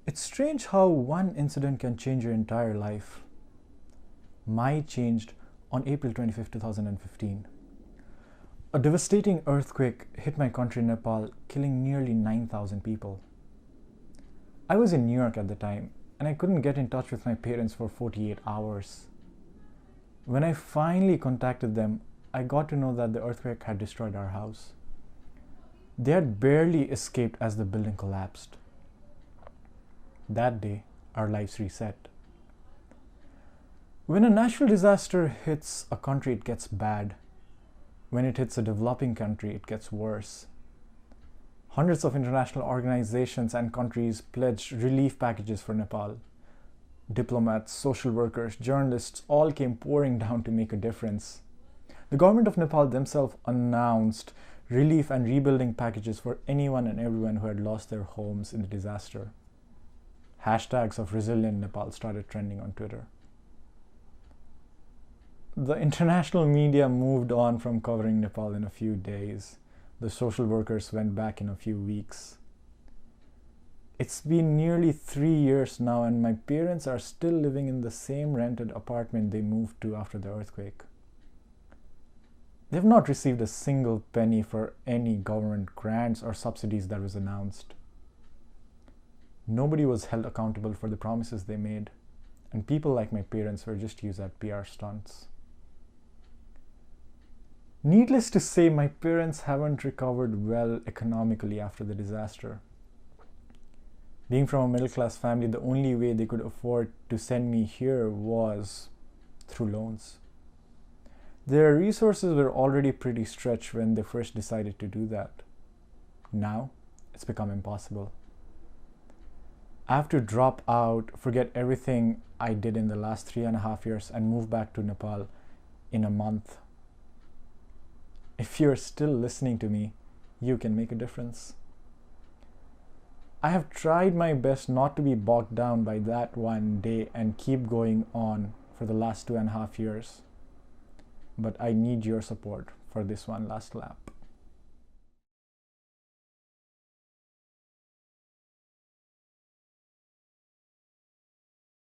It's strange how one incident can change your entire life. Mine changed on April 25th, 2015. A devastating earthquake hit my country, Nepal, killing nearly 9,000 people. I was in New York at the time, and I couldn't get in touch with my parents for 48 hours. When I finally contacted them, I got to know that the earthquake had destroyed our house. They had barely escaped as the building collapsed. That day, our lives reset. When a natural disaster hits a country, it gets bad. When it hits a developing country, it gets worse. Hundreds of international organizations and countries pledged relief packages for Nepal. Diplomats, social workers, journalists all came pouring down to make a difference. The government of Nepal themselves announced relief and rebuilding packages for anyone and everyone who had lost their homes in the disaster. Hashtags of resilient Nepal started trending on Twitter. The international media moved on from covering Nepal in a few days. The social workers went back in a few weeks. It's been nearly 3 years now, and my parents are still living in the same rented apartment they moved to after the earthquake. They've not received a single penny for any government grants or subsidies that was announced. Nobody was held accountable for the promises they made, and people like my parents were just used as PR stunts. Needless to say, my parents haven't recovered well economically after the disaster. Being from a middle class family, the only way they could afford to send me here was through loans. Their resources were already pretty stretched when they first decided to do that. Now, it's become impossible. I have to drop out, forget everything I did in the last 3.5 years, and move back to Nepal in a month. If you're still listening to me, you can make a difference. I have tried my best not to be bogged down by that one day and keep going on for the last 2.5 years. But I need your support for this one last lap.